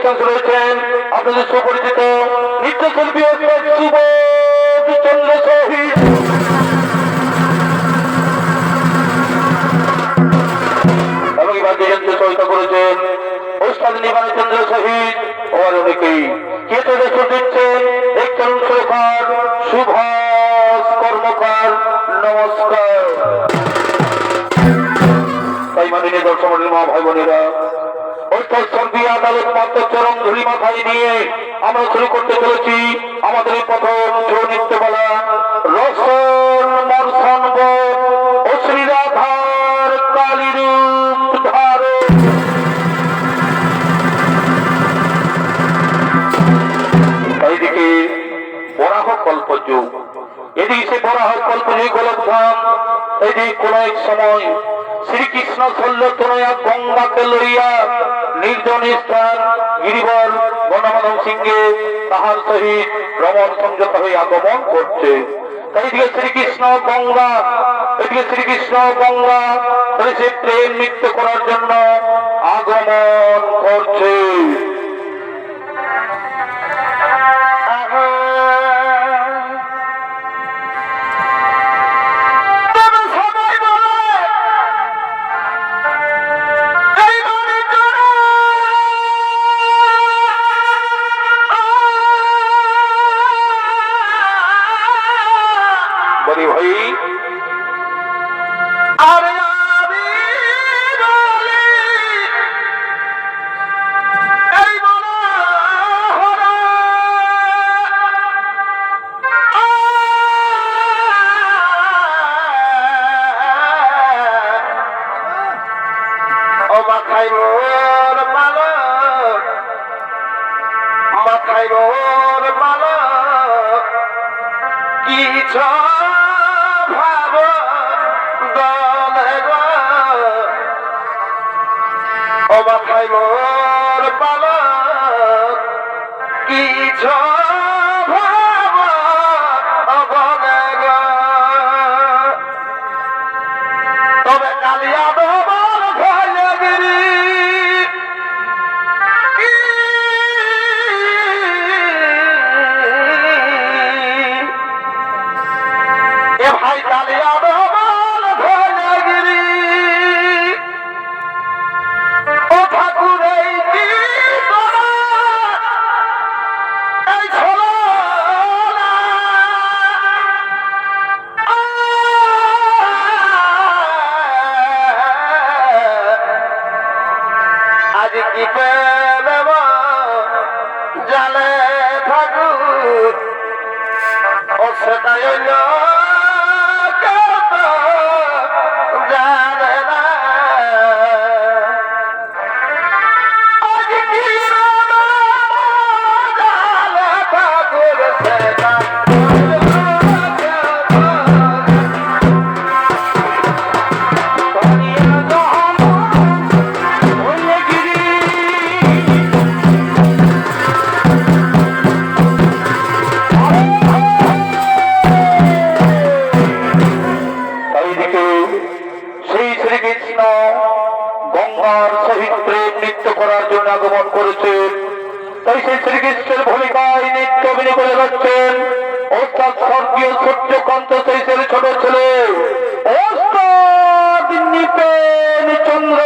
অনুষ্ঠান রয়েছেন আপনাদের সুপরিচিত নৃত্যশিল্পী চন্দ্র শহীদ এবং বাদ্যযন্ত্র সহায়তা করেছেন ওস্তাদ নিবান চন্দ্র শহীদ ও অনেকেই কেতু দর্শন দিচ্ছেন এক তরুণ সুরকার সুভাষ কর্মকার। নমস্কার। তাই মাননীয় দর্শক মা ভাই বোনেরা, আদালত মাত্র চরম ধুলি মাথায় নিয়ে আমরা শুরু করতে চলেছি আমাদের এই প্রথম ছৌ নৃত্যকলা রসন মর্ষণ ও শ্রীরাধার কালীরূপ ধারণ। এইদিকে বরাহ কল্পযুগ, এদিকে সে বরাহ কল্পযুগ গোলকধাম। এইদিকে কোন এক সময় শ্রীকৃষ্ণ শল্যতনয়া গঙ্গাকে লইয়া নির্জন স্থান গিরিবর বনমাধব সিংহে তাহার সহিত ভ্রমণ সংযত হয়ে আগমন করছে। তাই দিকে শ্রীকৃষ্ণ গঙ্গা, এদিকে শ্রীকৃষ্ণ গঙ্গা সে প্রেম নৃত্য করার জন্য আগমন করছে। ছোট ছেলে ওস্তাদ নিপেন চন্দ্র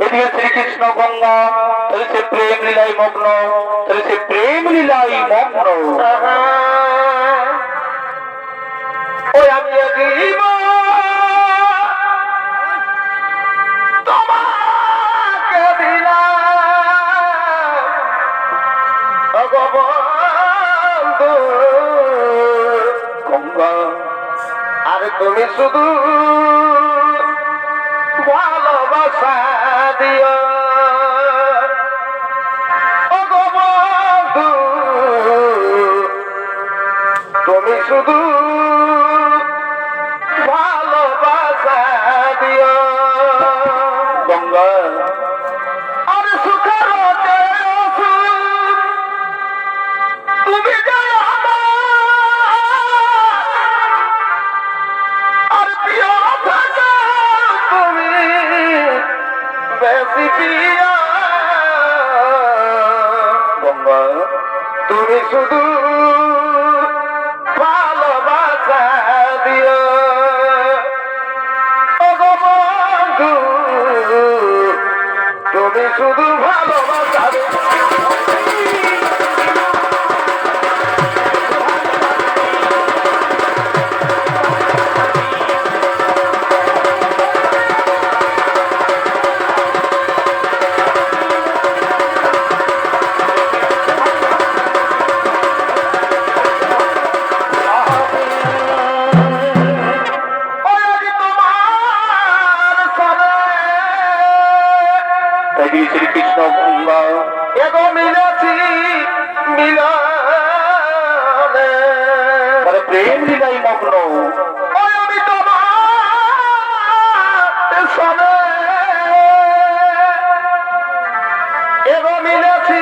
এদিকে শ্রীকৃষ্ণ গঙ্গা, তাহলে সে প্রেম লীলায় মগ্ন, তাহলে সে প্রেম লীলায় মগ্ন। ওই আমি জীব তোমাকে দিলাম ভগবন্ধু গঙ্গা, আর তুমি শুধু ভালোবাসা দিও ভগবন্ধু, তুমি শুধু ভালোবাসা দিও গঙ্গা। আর সুখের তুমি যাই আর প্রিয় থাকা তুমি বেশি প্রিয় গঙ্গা, তুমি শুধু ভালোবাসা দিও ভগবন্ধু, তুমি শুধু ভালোবাসা দিও। শ্রীকৃষ্ণ গঙ্গা এগো মিলেছি মিলনে, প্রেম লীলাই মগ্ন। আমি তোমার সনে এগো মিলেছি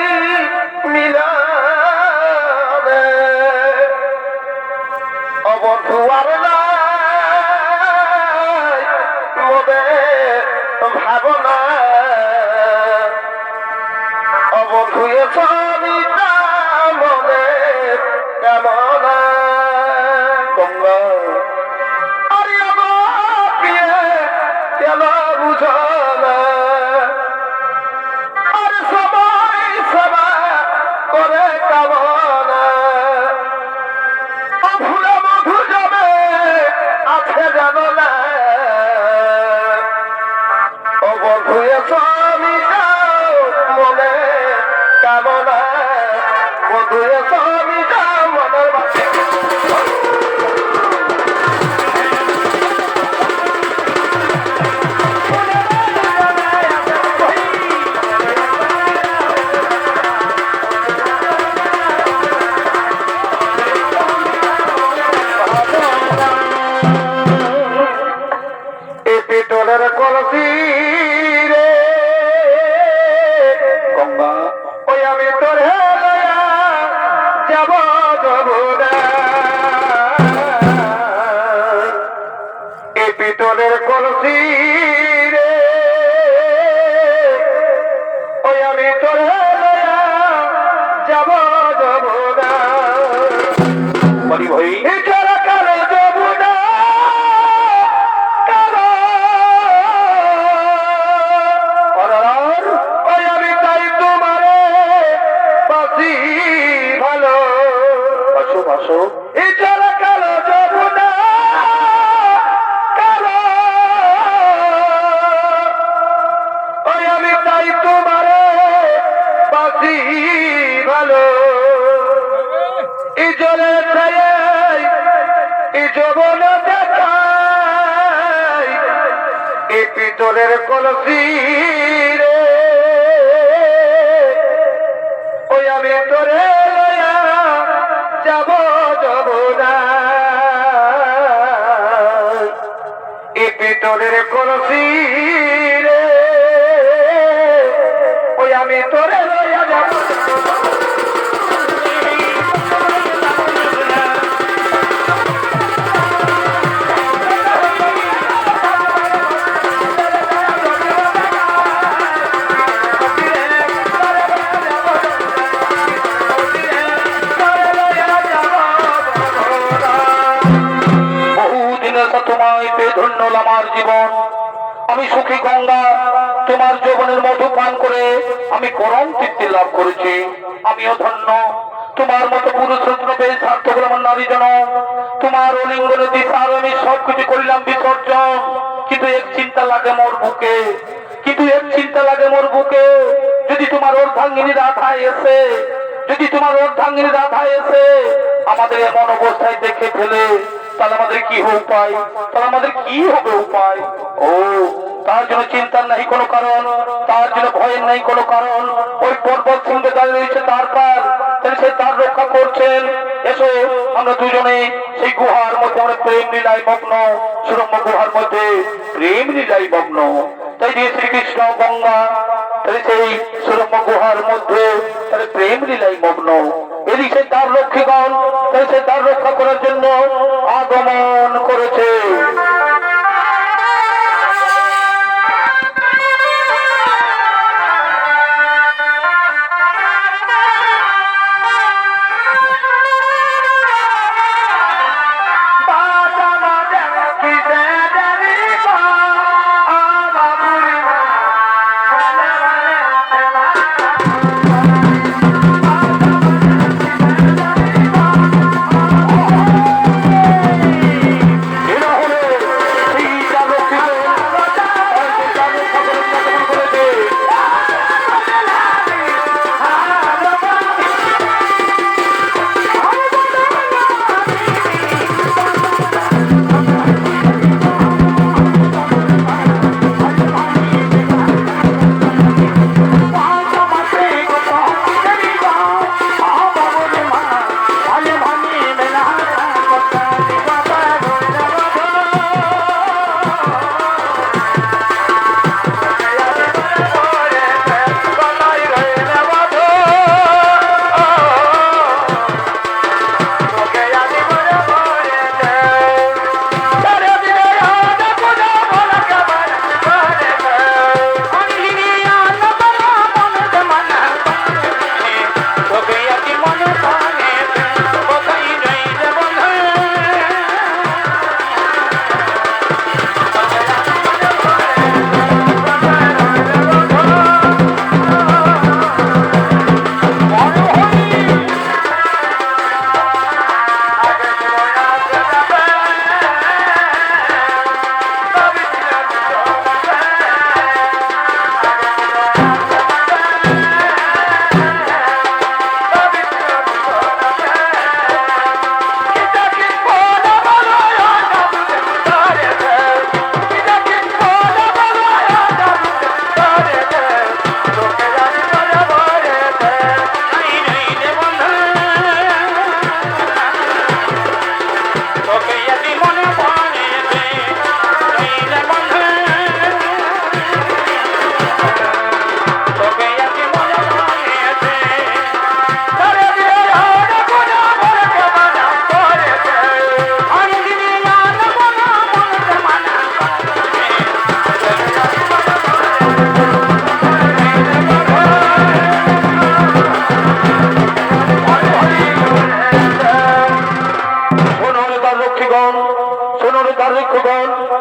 মিলনে, অবধু আর নাই মোদের ভাবনা, অবধুয়ে সবিতা মনে কামনা গঙ্গা। আর প্রিয়ে কেন বুঝনা, আর সবাই সেবা করে কামনা, ভুলে মধু যাবে আছে জানো না, অবধুয়ে সবিতা মনে কামনা, বধুয়ে সবিতা মনের বাসে। এ পেটলের কলসি রে গঙ্গা, ওই আমি তোর যাব যাব না, এ পিতলের কলসি রে ওই আমি তোর যাব যাব না, বলি ভাই কারো কারো যাব না, কারো ওই আমি তাই তোমারে বাসি ভালো বাসো বাসো, ইচ্ছারা কালো যাব না, কালো ওই আমি তাই তোমারে বাসি ভালো, ইজরে ছায় ইজবনে দেখাই, এই পিতলের কলসি রে ওই আমি তোরে যাব যাব না, এই পিতলের কলসি রে ওই আমি তোরে লইয়া যাব। তোমায় পেয়ে ধন্য আমার জীবন, আমি সুখী গঙ্গা, তোমার যৌবনের মধু পান করে আমি পরম তৃপ্তি লাভ করেছি। আমিও ধন্য, তোমার মতো পুরুষ রত্ন পেয়ে সার্থক হল আমার নারী জন। তোমার অলিঙ্গনে দিশার আমি সবকিছু করিলাম বিসর্জন। কিন্তু এক চিন্তা লাগে মোর বুকে, কিন্তু এক চিন্তা লাগে মোর বুকে, যদি তোমার অর্ধাঙ্গিনী রাধা এসে, যদি তোমার অর্ধাঙ্গিনী রাধা এসে আমাদের এমন অবস্থায় দেখে ফেলে, তাহলে আমাদের কি হবে উপায়? তাহলে আমাদের কি হবে উপায়? ও তার জন্য চিন্তার নাই কোনো কারণ, তার জন্য ভয়ের নাই কোনো কারণ। ওই পর্বত সিংহে দাঁড়িয়ে রয়েছে তার পার, সে তার রক্ষা করছেন। এসো আমরা দুজনে সেই গুহার মধ্যে আমরা প্রেম লীলায় মগ্ন, সুরম্য গুহার মধ্যে প্রেম লীলায় মগ্ন। তাই দিয়ে শ্রীকৃষ্ণ গঙ্গা তাহলে সেই সুরম্য গুহার মধ্যে তাহলে প্রেম লীলায় মগ্ন। এদিকে সে তার লক্ষ্মীগণ তাহলে সে তার রক্ষা করার জন্য আগমন করেছে।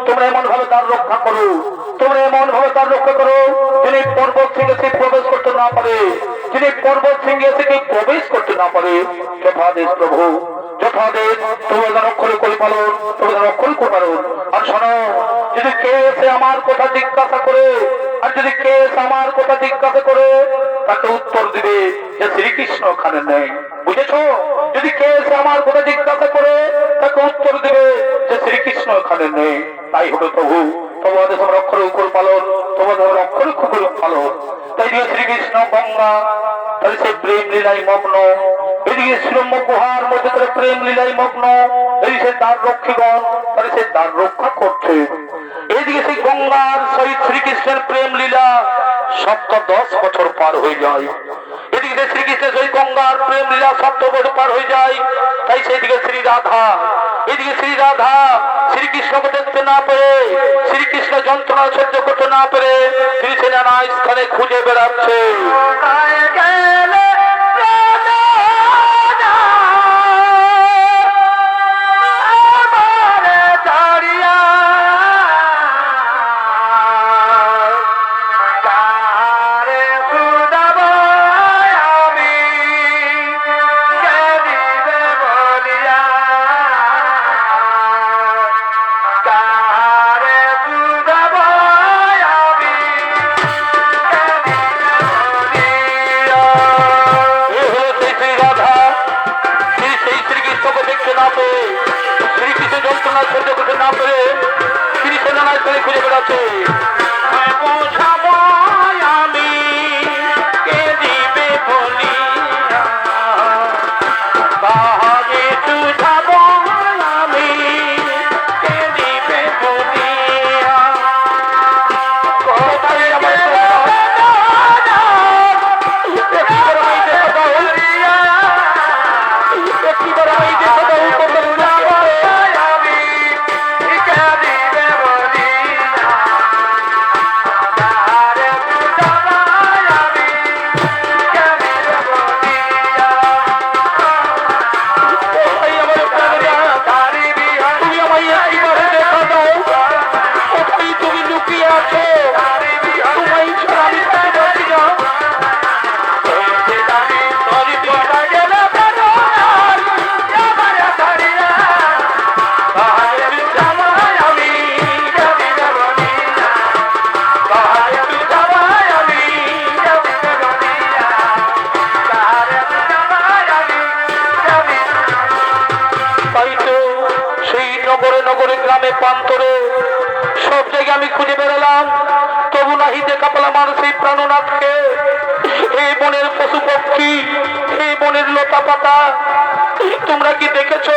তোমরা এমন ভাবে তার রক্ষা করো, তোমরা এমন ভাবে তার রক্ষা করো যিনি পর্বত সিংহে সে প্রবেশ করতে না পারে, যিনি পর্বত সিংহে থেকে প্রবেশ করতে না পারে। যথাদেশ প্রভু, যথাদেশ। তোমরা যেন অক্ষরে করে পালন, তোমরা যেন অক্ষরে করে পালন। আর শোনো, যদি কেউ এসে আমার কথা জিজ্ঞাসা করে, আর যদি কেউ এসে আমার কথা জিজ্ঞাসা করে, তাকে উত্তর দিবে যে শ্রীকৃষ্ণ ওখানে নেই। বুঝেছো? যদি কেউ এসে আমার কথা জিজ্ঞাসা করে, তাকে উত্তর দিবে যে শ্রীকৃষ্ণ ওখানে নেই। তাই হবে প্রভু, তোমাদের তোমরা অক্ষরে উপর পালন, তোমাদের অক্ষরে কুকুর পালন। তাই দিয়ে শ্রীকৃষ্ণ গঙ্গা তাহলে সে প্রেম লীলায় মগ্ন। এদিকে সুরম্য গুহার মধ্যে তাহলে প্রেম লীলায় মগ্ন। এদিকে সে তার রক্ষীগণ তাহলে সে তার রক্ষা করছে। এদিকে সেই গঙ্গার সহিত শ্রীকৃষ্ণের প্রেম লীলা 10 বছর পার হয়ে যায়। এদিকে শ্রীকৃষ্ণের সহিত গঙ্গার প্রেম লীলা 7 বছর পার হয়ে যায়। তাই সেদিকে শ্রী রাধা, এদিকে শ্রী রাধা শ্রীকৃষ্ণকে দেখতে না পেরে, শ্রীকৃষ্ণ যন্ত্রণা সহ্য করতে না পেরে তিনি সে নানা স্থানে খুঁজে বেড়াচ্ছে। যন্ত্রণায় সহ্য করতে না পেরে তিনি সেনায় ফেলে খুঁজে বেড়াচ্ছে। আমি কে দিবে বলিয়া বাহারে সুঝাব আমি কে দিবে বলিয়া কোথায় আমার প্রান্তরে সব জায়গায় আমি খুঁজে বেড়ালাম, তবু নাহি দেখা পেলাম আর সেই প্রাণনাথকে। এই বনের পশু পক্ষী, এই বনের লতা পাতা, তোমরা কি দেখেছ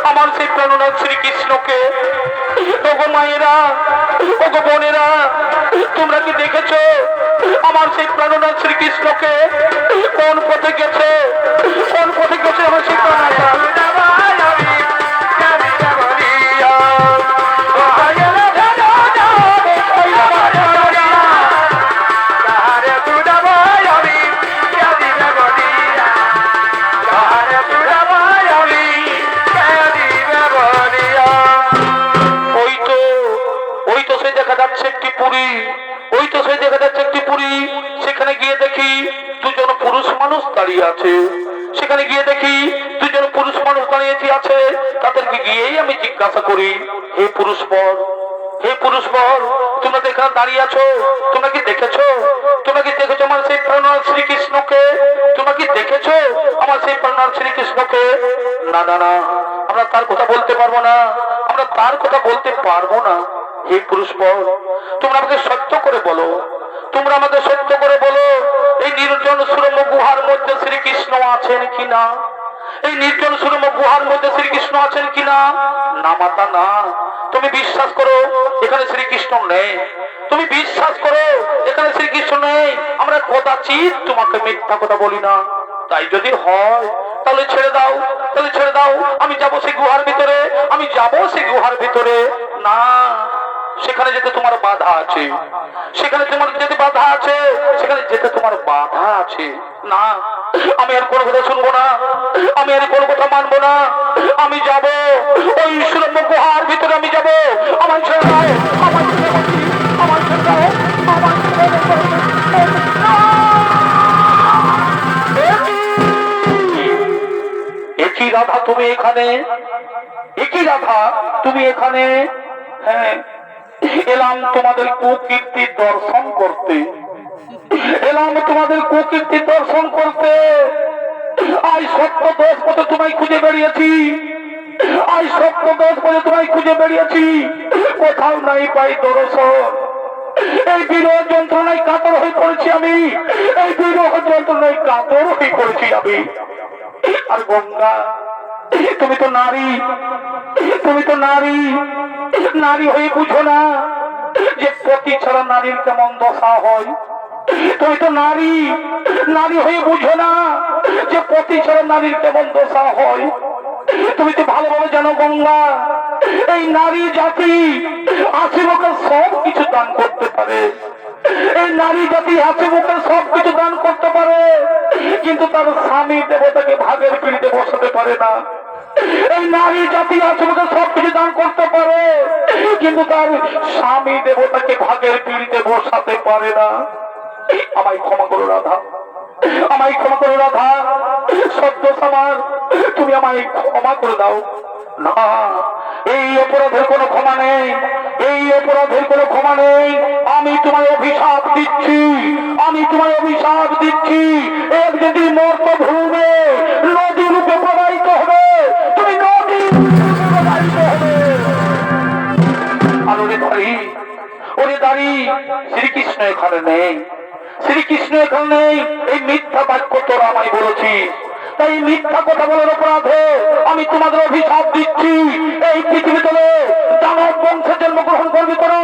আমার সেই প্রাণনাথ শ্রীকৃষ্ণকে? ওগো মায়েরা, ওগো বোনেরা, তোমরা কি দেখেছ আমার সেই প্রাণনাথ শ্রীকৃষ্ণকে? কোন পথে গেছে, কোন পথে গেছে আমার সেই প্রাণনাথ? একটি পুরী, ওই তো সেই দেখা যাচ্ছে একটি পুরী। সেখানে গিয়ে দেখি দুজন পুরুষ মানুষ দাঁড়িয়ে আছে। সেখানে গিয়ে দেখি দুজন পুরুষ মানুষ দাঁড়িয়ে আছে। তাদেরকে গিয়েই আমি জিজ্ঞাসা করি, হে পুরুষ বর, হে পুরুষ বর, তোমরা তো এখানে দাঁড়িয়ে আছো, তোমরা কি দেখেছো? তোমরা কি দেখেছো আমার সেই প্রাণনাথ শ্রীকৃষ্ণকে? তোমরা কি দেখেছো আমার সেই প্রাণনাথ শ্রীকৃষ্ণকে? না না না, আমরা তার কথা বলতে পারবো না, আমরা তার কথা বলতে পারবো না। হে পুরুষ বর, তোমরা আমাকে সত্য করে বলো, তোমরা আমাকে সত্য করে বলো, এই নির্জন সুরম গুহার মধ্যে শ্রীকৃষ্ণ আছেন কিনা? এই নির্জন সুরম গুহার মধ্যে শ্রীকৃষ্ণ আছেন কিনা? না মাতা না, তুমি বিশ্বাস করো এখানে শ্রীকৃষ্ণ নেই, তুমি বিশ্বাস করো এখানে শ্রীকৃষ্ণ নেই। আমরা কদাচিৎ তোমাকে মিথ্যা কথা বলি না। তাই যদি হয় তাহলে ছেড়ে দাও, তাহলে ছেড়ে দাও, আমি যাবো সেই গুহার ভিতরে, আমি যাবো সেই গুহার ভিতরে। না, সেখানে যেতে তোমার বাধা আছে, সেখানে তোমার যেতে বাধা আছে, সেখানে যেতে তোমার বাধা আছে। না, আমি আর কোনো কথা শুনবো না, আমি আর কোনো কথা মানবো না। আমি যাব ওই সুরম্য গুহার ভিতরে, আমি যাব। আমার ছেড়ে দাও, আমার ছেড়ে দাও, আমার ছেড়ে দাও, আমার ছেড়ে দাও। একই রাধা তুমি এখানে, একই রাধা তুমি এখানে? হ্যাঁ, এলাম তোমাদের কুকীর্তি দর্শন করতে, এলাম তোমাদের কুকীর্তি দর্শন করতে। আজ সত্য দোষ পথে তোমায় খুঁজে বেরিয়েছি, আজ সত্য দোষ পথে তোমায় খুঁজে বেরিয়েছি, কোথাও নাই পাই দর্শন। এই বিরহ যন্ত্রণায় কাতর হয়ে পড়েছি আমি, এই বিরহ যন্ত্রণায় কাতর হয়ে পড়েছি আমি। আর গঙ্গা, তুমি তো নারী, তুমি তো নারী, নারী হয়ে বুঝো না যে পতি ছাড়া নারীর কেমন দশা হয়? তুমি তো নারী, নারী হয়ে বুঝো না যে পতি ছাড়া নারীর কেমন দশা হয়? তুমি তো ভালোভাবে জানো গঙ্গা, এই নারী জাতি হাসি মুখে সব কিছু দান করতে পারে, এই নারী জাতি হাসি মুখে সব কিছু দান করতে পারে, কিন্তু তার স্বামী দেবতাকে ভাগের পিড়িতে বসাতে পারে না। এই নারী জাতি হাসি মুখে সব কিছু দান করতে পারে, কিন্তু তার স্বামী দেবতাকে ভাগের পিড়িতে বসাতে পারে না। আমায় ক্ষমা করো রাধা, আমায় ক্ষমা করো রাধা, সত্য সমাজ, তুমি আমায় ক্ষমা করে দাও। না, এই অপরাধের কোনো ক্ষমা নেই, এই অপরাধের কোনো ক্ষমা নেই। আমি তোমায় অভিশাপ দিচ্ছি, আমি তোমায় অভিশাপ দিচ্ছি, একদিন মর্ত ভূমে নদী রূপে প্রবাহিত হবে, তুমি নদী রূপে প্রবাহিত হবে। এখানে নেই, শ্রীকৃষ্ণ এখানে নেই, এই মিথ্যা বাক্য তোরা আমায় বলেছিস। তাই মিথ্যা কথা বলার অপরাধে আমি তোমাদের অভিশাপ দিচ্ছি, এই পৃথিবীতে দানব বংশে জন্মগ্রহণ করবি তোরা।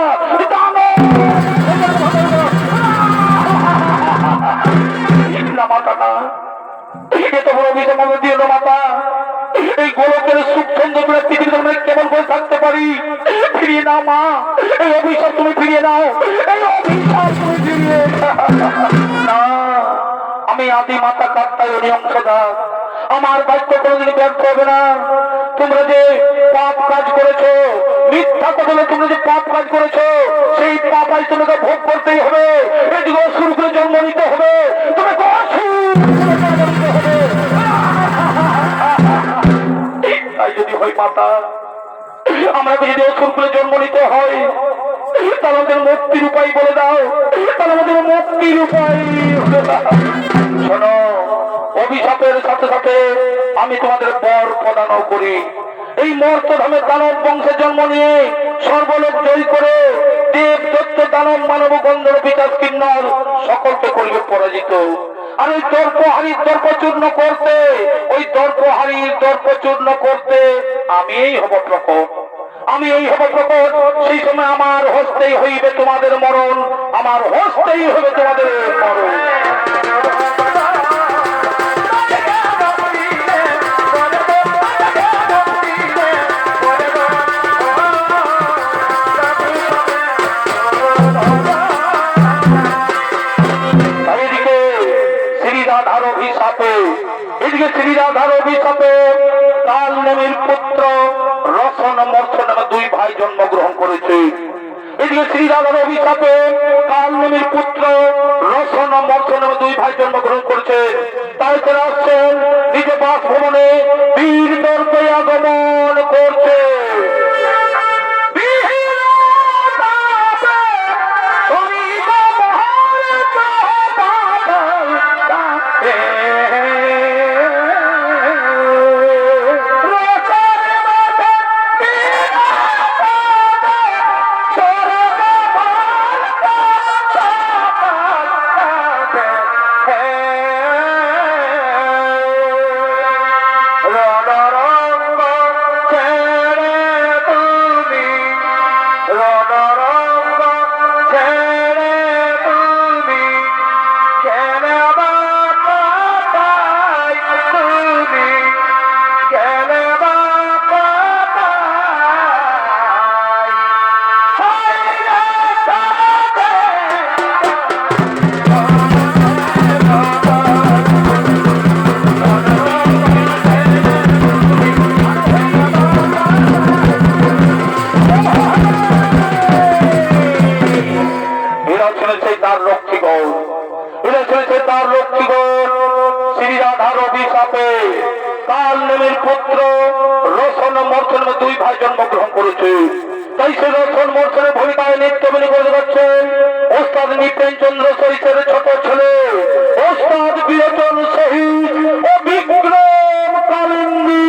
মাতা এত বড় অভিশাপ আমাকে দিও না মাতা। এই গোলকের সুখ সুন্দর পৃথিবীতে আমরা কেমন করে থাকতে পারি? ফিরিয়ে নাও মা, এই অভিশাপ তুমি ফিরিয়ে নাও, এই অভিশাপ তুমি ফিরিয়ে না। আমি আদি মাতা কাত্তায়নী অংশধর, আমার বাক্য কোনোদিন ব্যর্থ হবে না। তোমরা যে পাপ কাজ করেছো, মিথ্যা কথা বলে তোমরা যে পাপ কাজ করেছো, সেই পাপ আজ তোমাকে ভোগ করতেই হবে। এদিকে শুরু করে জন্ম নিতে হবে, তোমাকে তাই যদি হয় মাতা, আমাকে যদি অসুর করে জন্ম নিতে হয়, তাহলে আমাদের মুক্তির উপায় বলে দাও, তাহলে আমাদের মুক্তির উপায়। শোনো, অভিশাপের সাথে সাথে আমি তোমাদের বর প্রদানও করি। এই মর্তধামে দানব বংশে জন্ম নিয়ে সর্বলোক জয় করে দেব দত্ত দানব মানব গন্ধর্ব বিকাশ কিন্নর সকলকে করবে পরাজিত। আর ওই দর্পহারীর দর্পচূর্ণ করতে, ওই দর্পহারীর দর্পচূর্ণ করতে আমিই হব প্রকট, আমি এই হব প্রকট। সেই সময় আমার হস্তেই হইবে তোমাদের মরণ, আমার হস্তেই হবে তোমাদের মরণ। এদিকে শ্রীরাধার অভিশাপে কাল নেমির পুত্র রসন মর্ষ নামে দুই ভাই জন্মগ্রহণ করেছে। এদিকে শ্রীরাধার অভিশাপে কাল নেমির পুত্র রসন মর্ষ নামে দুই ভাই জন্মগ্রহণ করেছে। তাই তারা আসছেন নিজ বাসভবনে বীর দর্পে আগমন করছে। শ্রীরাধার অভিশাপে কাল নেমের পুত্র রসন মর্ষণ দুই ভাই জন্মগ্রহণ করেছে। তাই সে রসন মর্ষণের ভূমিকায় নৃত্যমিনী করে যাচ্ছেন ওস্তাদ নিপেন চন্দ্র সরিষের ছোট ছেলে ওস্তাদ বিরোচন শহীদ ও বিক্রম কালিন্দী।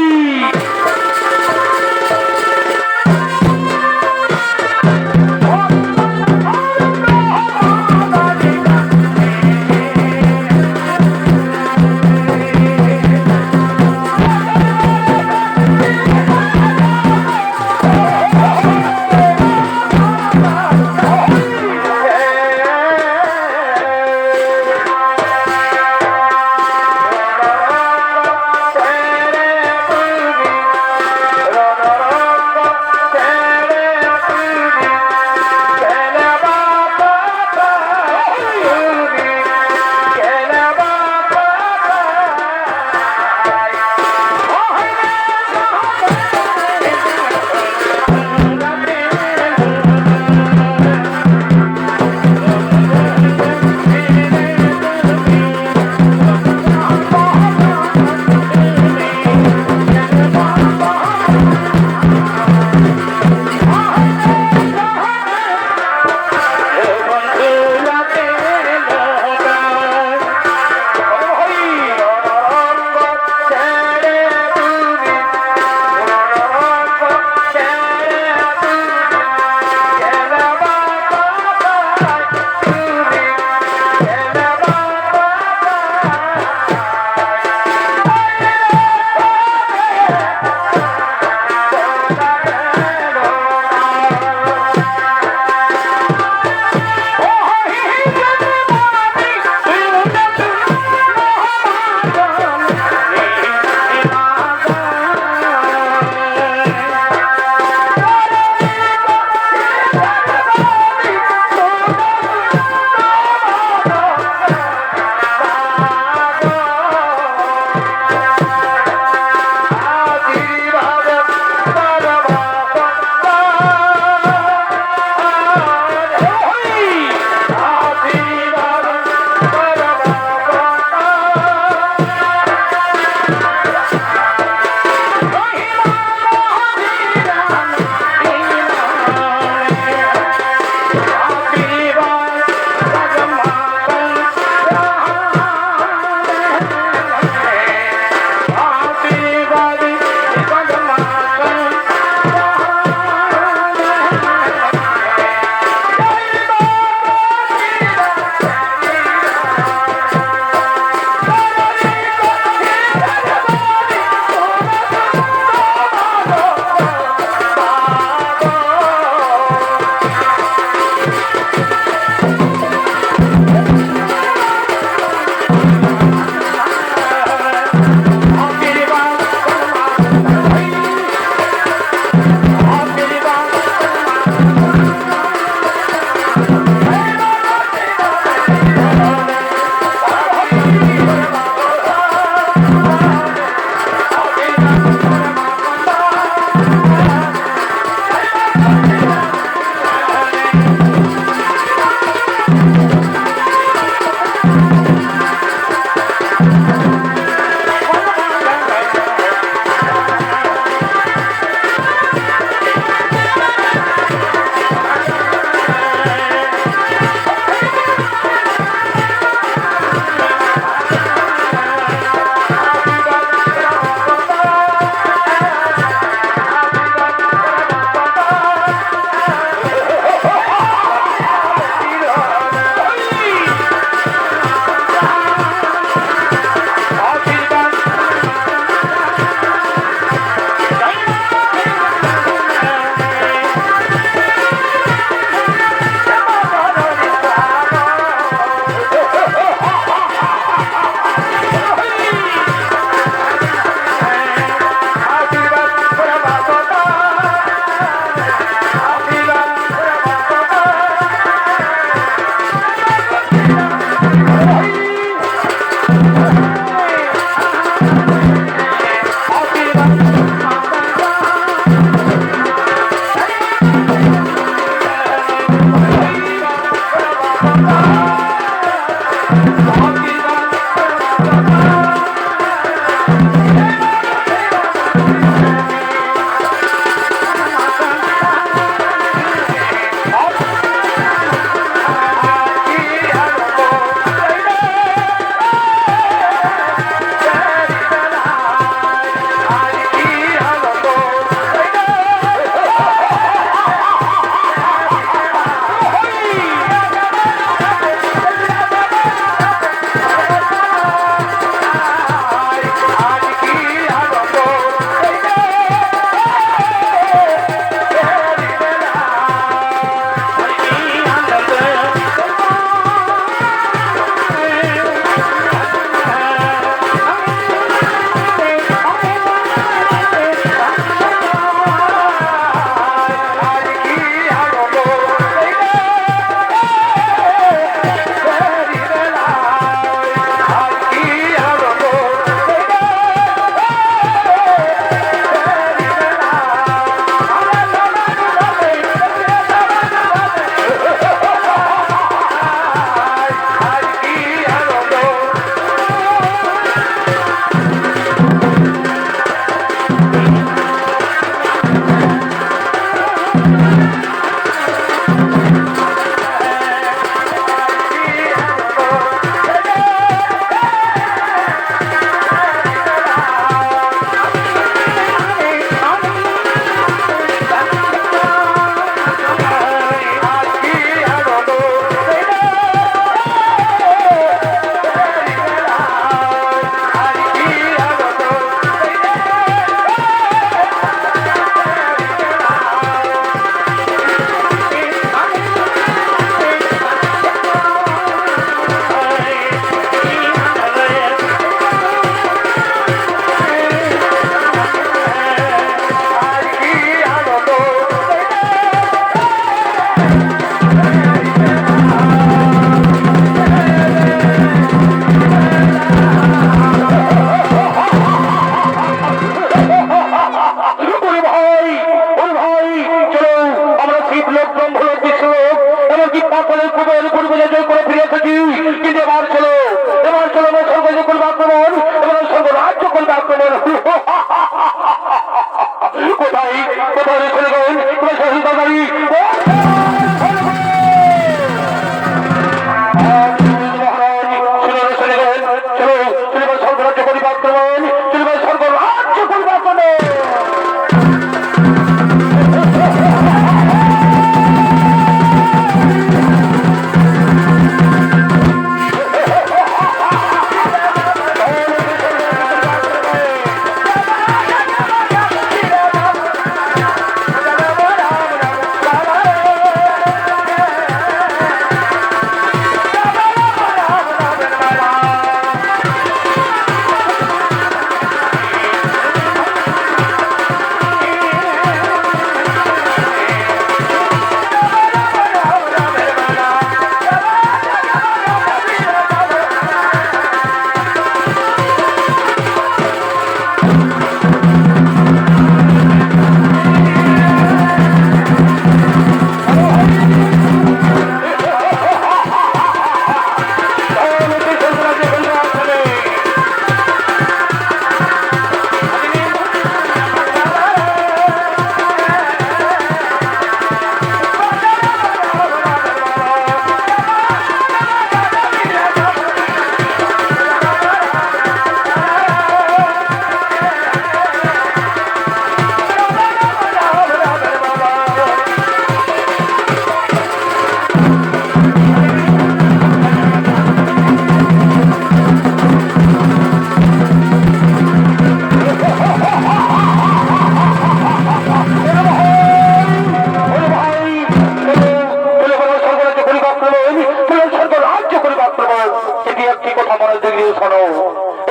দিকে শোনো,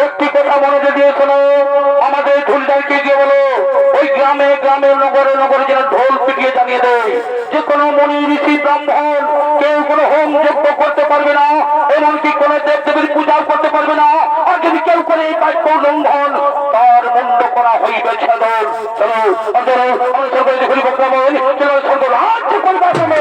একটি কথা মনোযোগ দিয়ে শোনো। আমাদের ঢুলদারকে গিয়ে বলো ওই গ্রামে গ্রামে নগরে নগরে যেন ঢোল পিটিয়ে জানিয়ে দেয় যে কোনো মনি ঋষি ব্রাহ্মণ কেউ কোনো হোম যজ্ঞ করতে পারবে না, এমনকি কোনো দেবদেবীর পূজা করতে পারবে না। আর যদি কেউ করে এই বাক্য লঙ্ঘন তার মুন্ড করা হইবে ছেদন। চলো চলো আমি সরকারি দেখুন বক্তব্য চলো সরকার রাজ্য করবার জন্য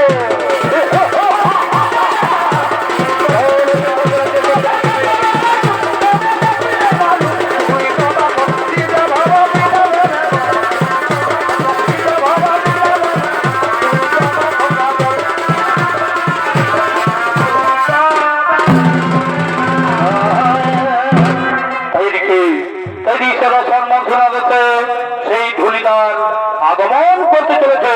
সেই ধুলিদার আগমন করতে চলেছে।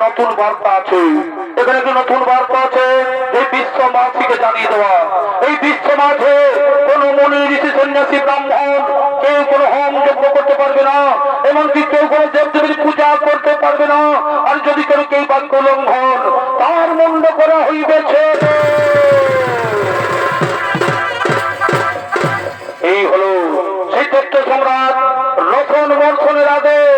নতুন বার্তা আছে, এখানে একটি নতুন বার্তা আছে। এই বিশ্ববাসীকে জানিয়ে দেওয়া, এই বিশ্ব মাঝে কোন মনি ঋষি সন্ন্যাসী ব্রাহ্মণ কেউ কোনো হোম যজ্ঞ করতে পারবে না, এমনকি কেউ কোনো দেবদেবীর পূজা করতে পারবে না। আর যদি কেউ কেউ বাক্য লঙ্ঘন তার মুন্ড করা হইবেছে। এই হলো সেই তথ্য সম্রাট রতন বর্ষণের আদেশ।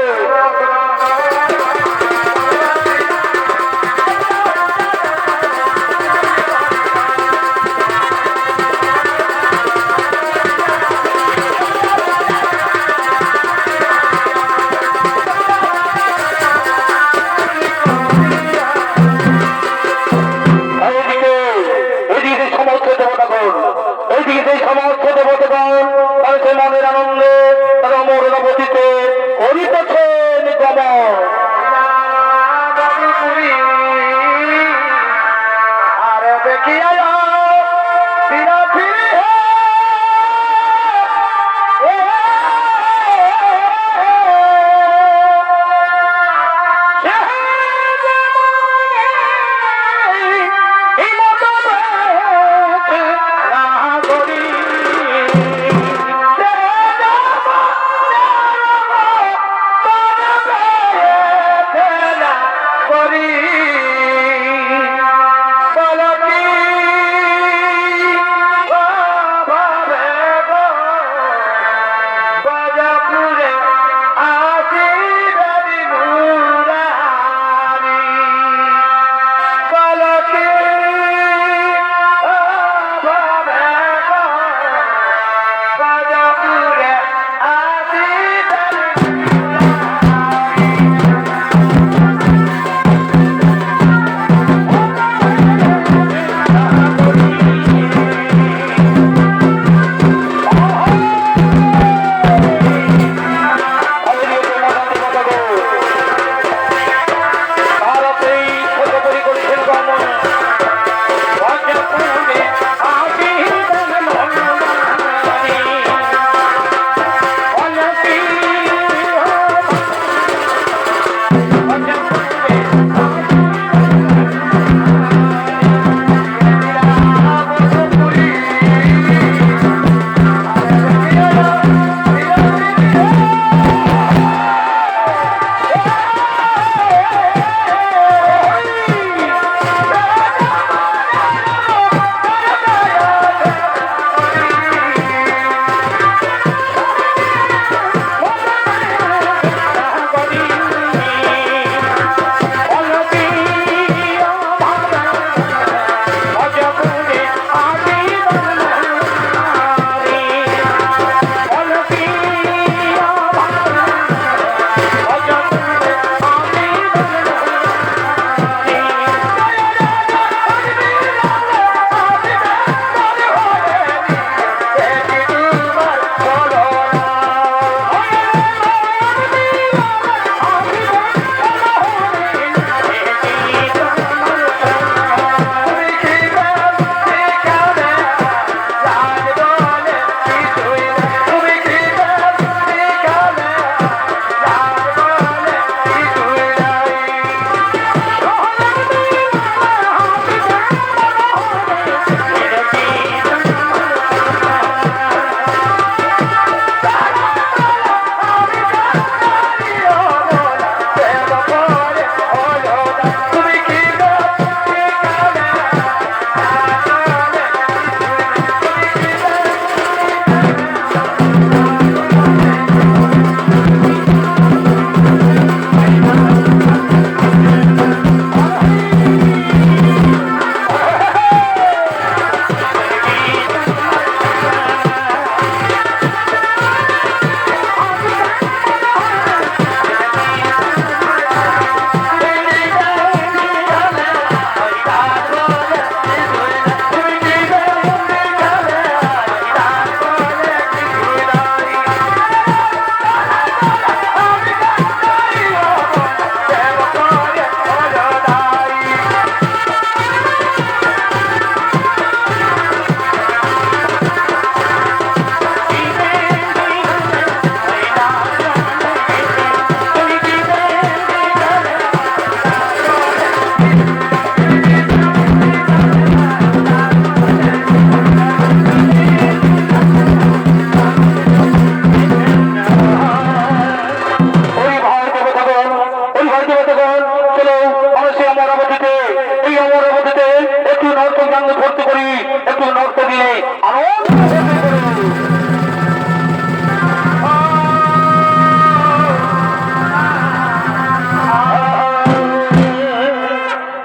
করি একটু নড়তে দিয়ে আনন্দ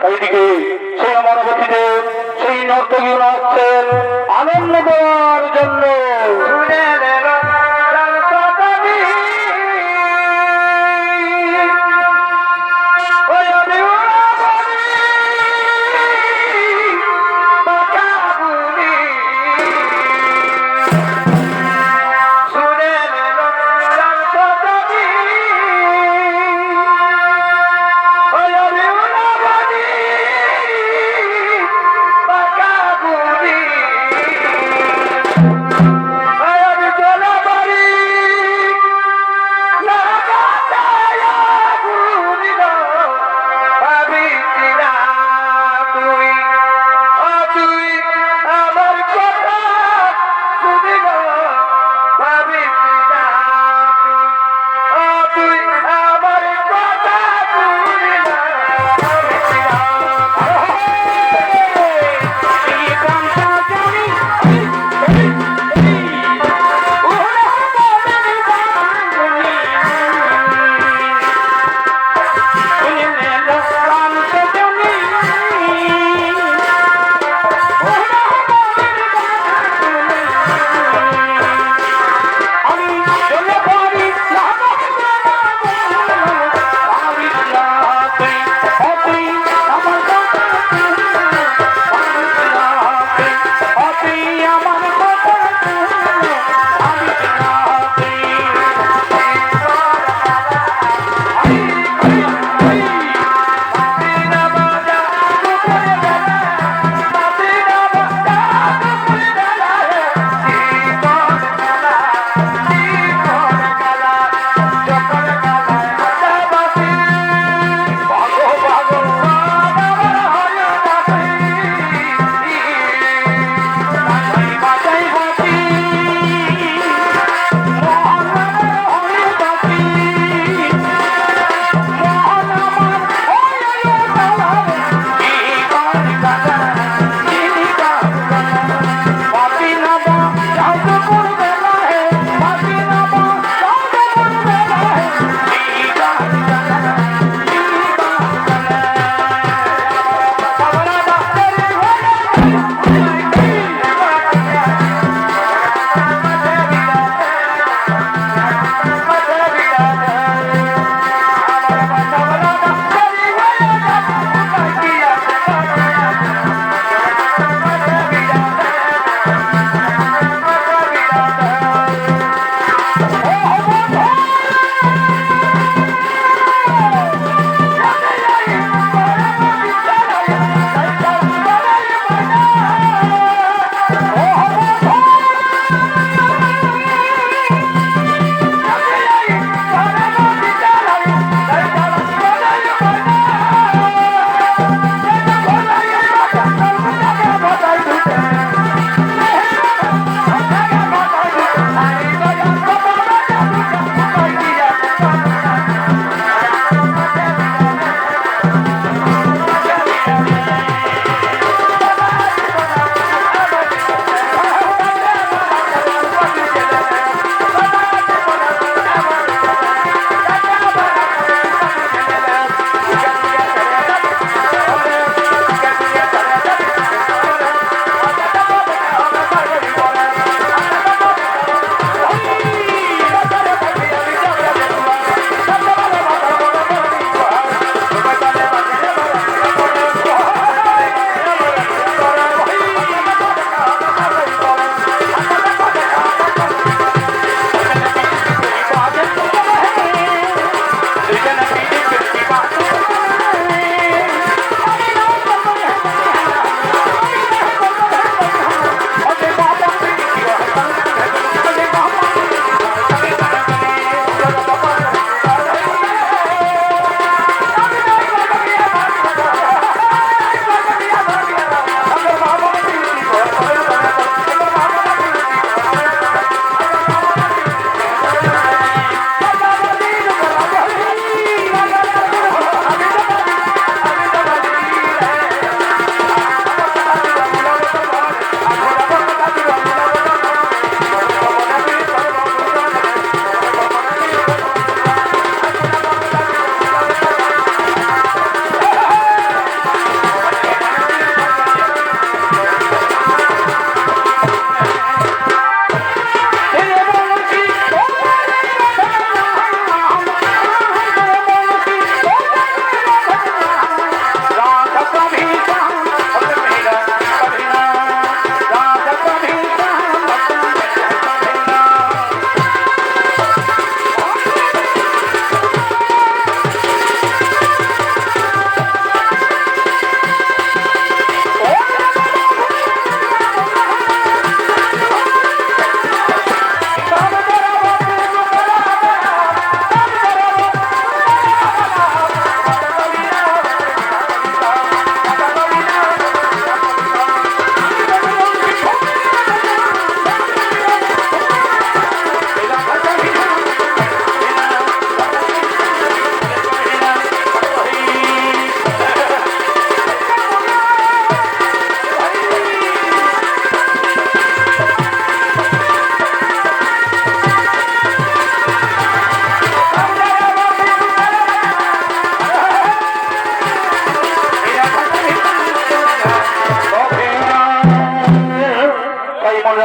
এইদিকে সেই আমার অতিথিদের সেই নর্তকী নাচছেন আনন্দ দেওয়ার জন্য।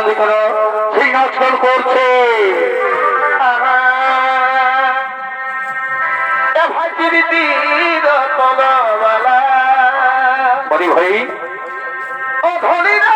দেখানো সেই নাচগান করছে। বলি ভাই ও ধনী না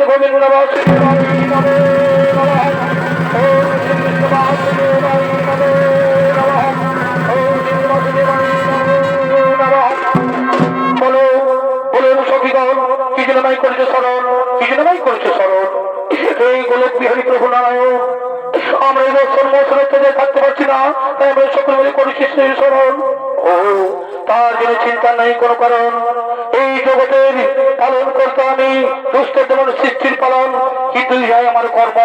Govinda Vasudevaya Namo Namo চিন্তা নাই কোনো কারণ। এই জগতের পালন করতে আমি দুষ্ট যেমন সৃষ্টির পালন, কিন্তু ইহাই আমার কর্ম।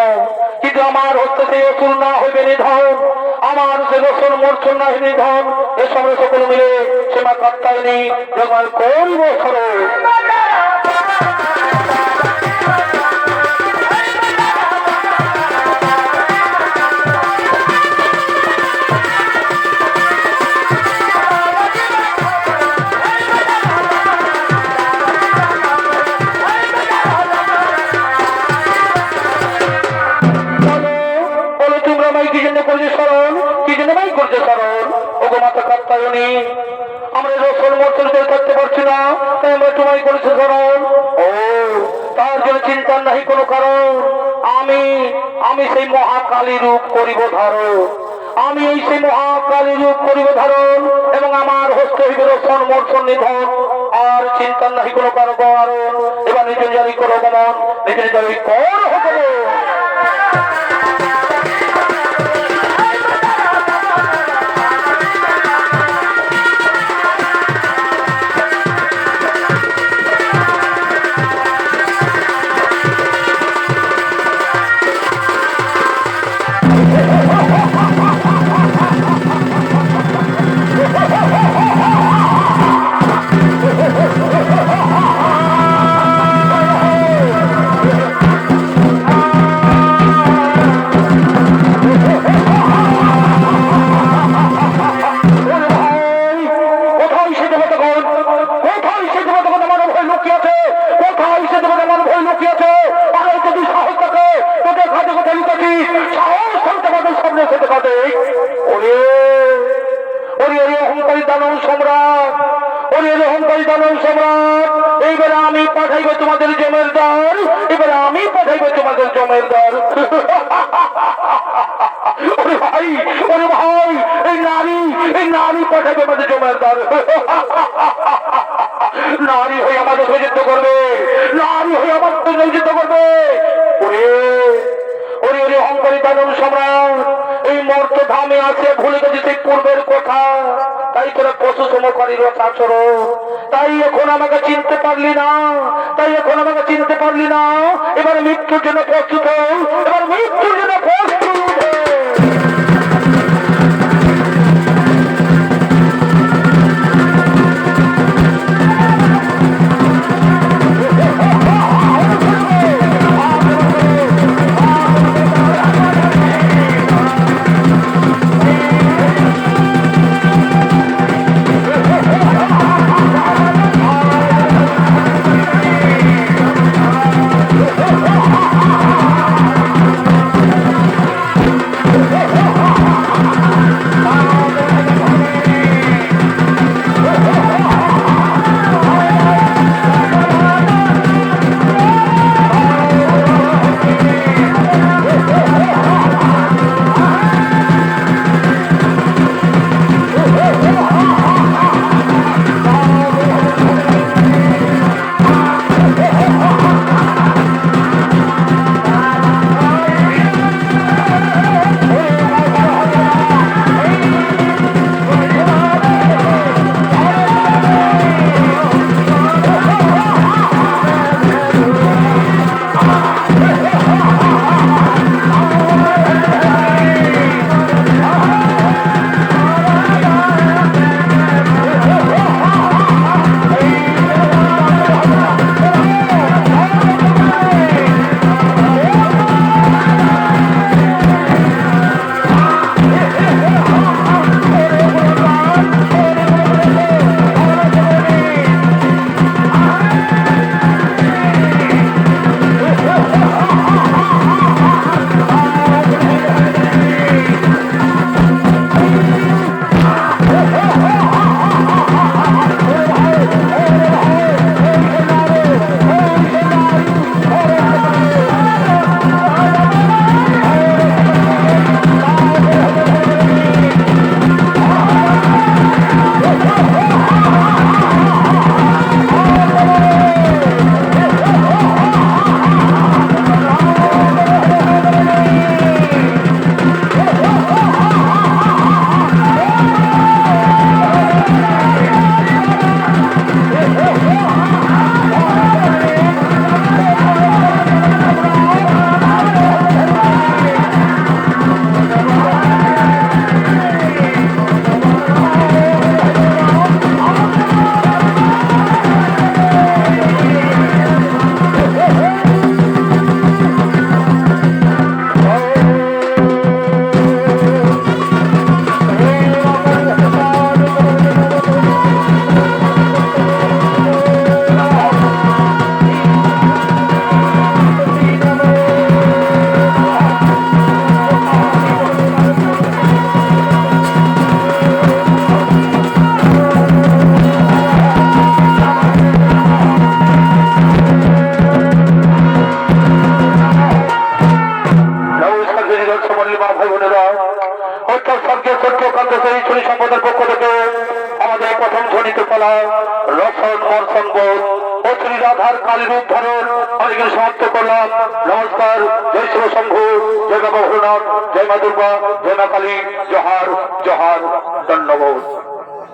কিন্তু আমার হচ্ছে সেই অসুর না হইবে নিধন, আমার যে রসন মূর্ছন না হইবে নিধন। এ সময় সকল মিলে সীমা কাত্তায়নি যখন করিব খরচ। আমরা রসল মর্চন করে থাকতে পারছি না, তাই আমরা তোমায় করেছি স্মরণ। ও তার জন্য চিন্তার নাহি কোনো কারণ। আমি আমি সেই মহাকালী রূপ করিব ধারণ, আমি এই সেই মহাকালী রূপ করিব ধারণ, এবং আমার হস্ত হইবে রসন মর্চন নিধন। আর চিন্তার নাহি কোনো কারণ। এবার নিজ জারি করো গমন, নিজ জারি কর হতে। এইবারে আমি পাঠাইব তোমাদের জমের দর, এবারে আমি পাঠাইব তোমাদের জমের দর। ওরে ভাই, ওরে ভাই, এই নারী পাঠাইবে আমাদের জমের দর। নারী হয়ে আমাদের সহযোগিতা করবে, নারী হয়ে আমাদের সহযোগিতা করবে। ওরে ওরে ওরে অহংকারী দানব সম্রাট, এই মর্ত ধামে আছে ভুলে গেছে সেই পূর্বের কথা। তাই তোরা পশু সমকারীর আচরণ, তাই এখন আমাকে চিনতে পারলি না, তাই এখন আমাকে চিনতে পারলি না। এবার মৃত্যুর জন্য প্রস্তুত, এবার মৃত্যুর জন্য প্রস্তুত। দর্শন বোধ ও শ্রী রাধার কালী রূপ ধারণ আমি এখানে সমাপ্ত করলাম। নমস্কার। জয় শিব শম্ভু, জয় বাবা ভোলানাথ, জয় মা দুর্গা, জয় মা কালী, জোহার জোহার, ধন্যবাদ।